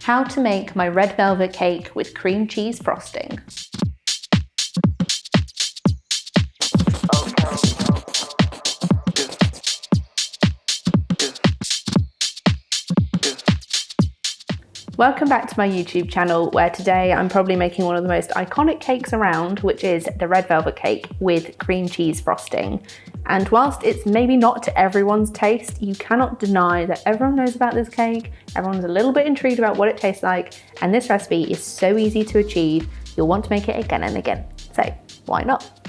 How to make my red velvet cake with cream cheese frosting. Welcome back to my YouTube channel, where today I'm probably making one of the most iconic cakes around, which is the red velvet cake with cream cheese frosting. And whilst it's maybe not to everyone's taste, you cannot deny that everyone knows about this cake, everyone's a little bit intrigued about what it tastes like, and this recipe is so easy to achieve, you'll want to make it again and again. So why not?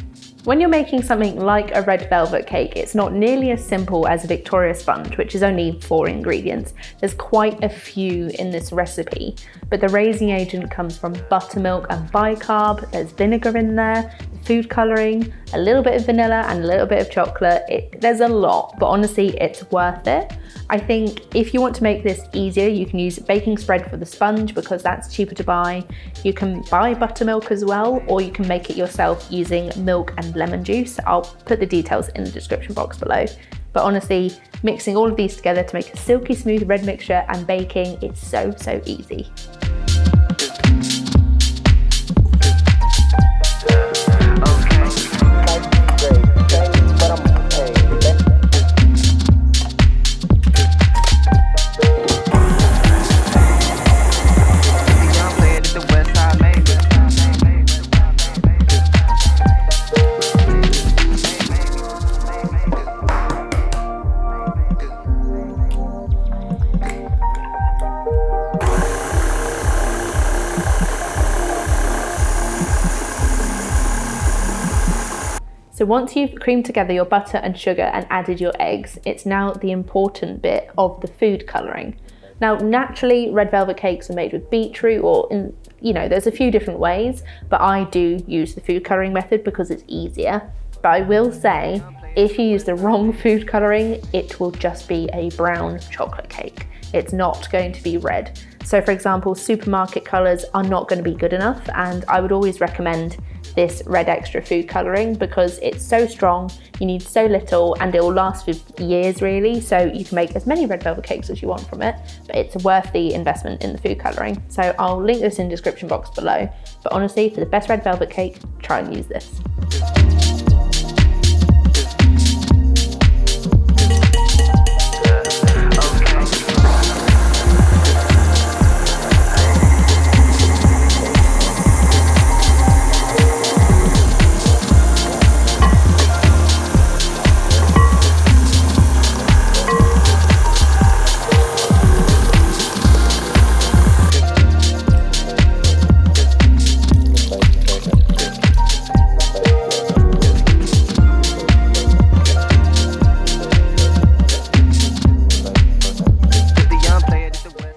When you're making something like a red velvet cake, it's not nearly as simple as a Victoria sponge, which is only 4 ingredients. There's quite a few in this recipe, but the raising agent comes from buttermilk and bicarb, there's vinegar in there, food colouring, a little bit of vanilla and a little bit of chocolate. There's a lot, but honestly, it's worth it. I think if you want to make this easier, you can use baking spread for the sponge because that's cheaper to buy. You can buy buttermilk as well, or you can make it yourself using milk and lemon juice. I'll put the details in the description box below. But honestly, mixing all of these together to make a silky smooth red mixture and baking, it's so easy. So once you've creamed together your butter and sugar and added your eggs, it's now the important bit of the food colouring. Now, naturally, red velvet cakes are made with beetroot there's a few different ways, but I do use the food colouring method because it's easier. But I will say, if you use the wrong food colouring, it will just be a brown chocolate cake. It's not going to be red. So for example, supermarket colours are not going to be good enough, and I would always recommend this red extra food colouring because it's so strong, you need so little, and it will last for years really, so you can make as many red velvet cakes as you want from it, but it's worth the investment in the food colouring. So I'll link this in the description box below, but honestly, for the best red velvet cake, try and use this.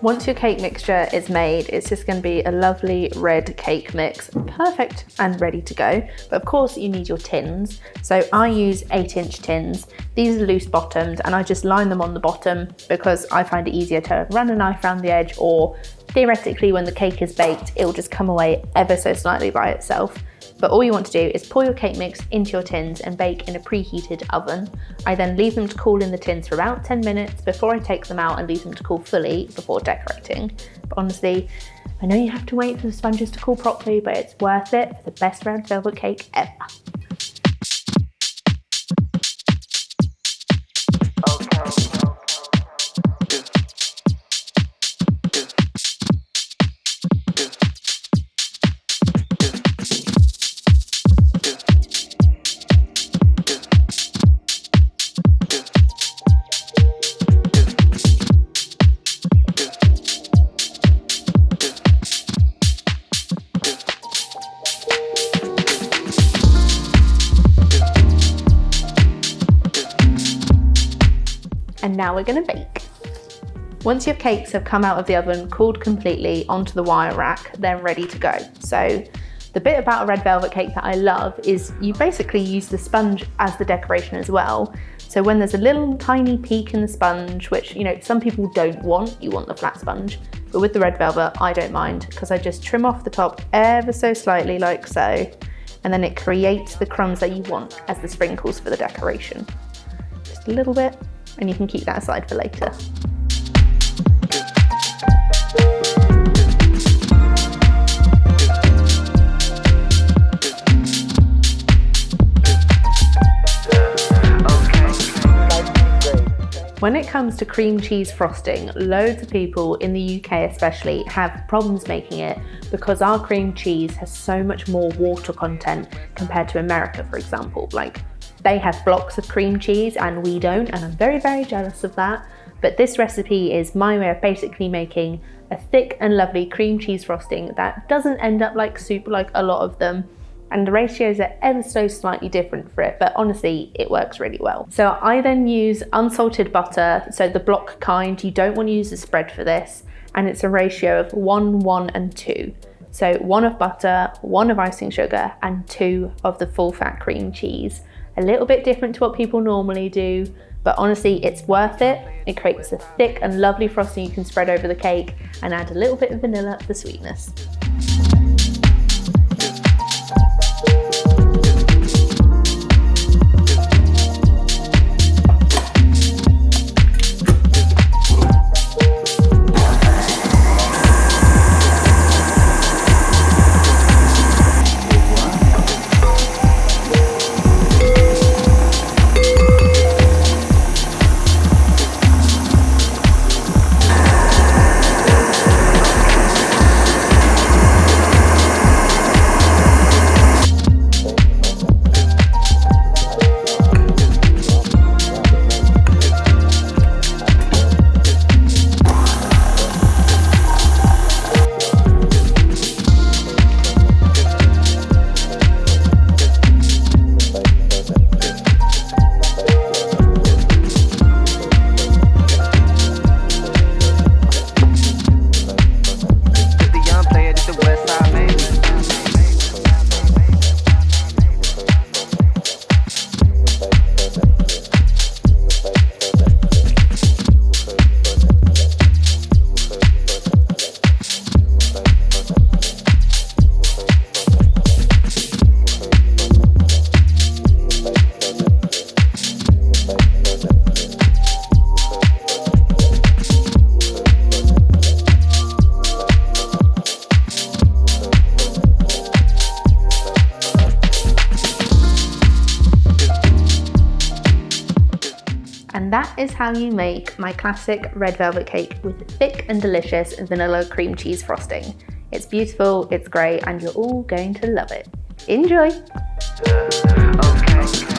Once your cake mixture is made, it's just going to be a lovely red cake mix, perfect and ready to go. But of course you need your tins. So I use 8-inch tins. These are loose bottomed and I just line them on the bottom because I find it easier to run a knife around the edge, or theoretically when the cake is baked, it will just come away ever so slightly by itself. But all you want to do is pour your cake mix into your tins and bake in a preheated oven. I then leave them to cool in the tins for about 10 minutes before I take them out and leave them to cool fully before decorating. But honestly, I know you have to wait for the sponges to cool properly, but it's worth it for the best red velvet cake ever. And now we're going to bake. Once your cakes have come out of the oven, cooled completely onto the wire rack, they're ready to go. So the bit about a red velvet cake that I love is you basically use the sponge as the decoration as well. So when there's a little tiny peak in the sponge, which some people don't want, you want the flat sponge, but with the red velvet, I don't mind because I just trim off the top ever so slightly like so, and then it creates the crumbs that you want as the sprinkles for the decoration. Just a little bit, and you can keep that aside for later. comes to cream cheese frosting, loads of people in the UK especially have problems making it because our cream cheese has so much more water content compared to America, for example. Like, they have blocks of cream cheese and we don't, and I'm very, very jealous of that. But this recipe is my way of basically making a thick and lovely cream cheese frosting that doesn't end up like soup like a lot of them. And the ratios are ever so slightly different for it, but honestly, it works really well. So I then use unsalted butter, so the block kind. You don't want to use the spread for this, and it's a ratio of 1, 1 and 2. So 1 of butter, 1 of icing sugar, and 2 of the full fat cream cheese. A little bit different to what people normally do, but honestly, it's worth it. It creates a thick and lovely frosting you can spread over the cake and add a little bit of vanilla for sweetness. And that is how you make my classic red velvet cake with thick and delicious vanilla cream cheese frosting. It's beautiful, it's great, and you're all going to love it. Enjoy! Okay.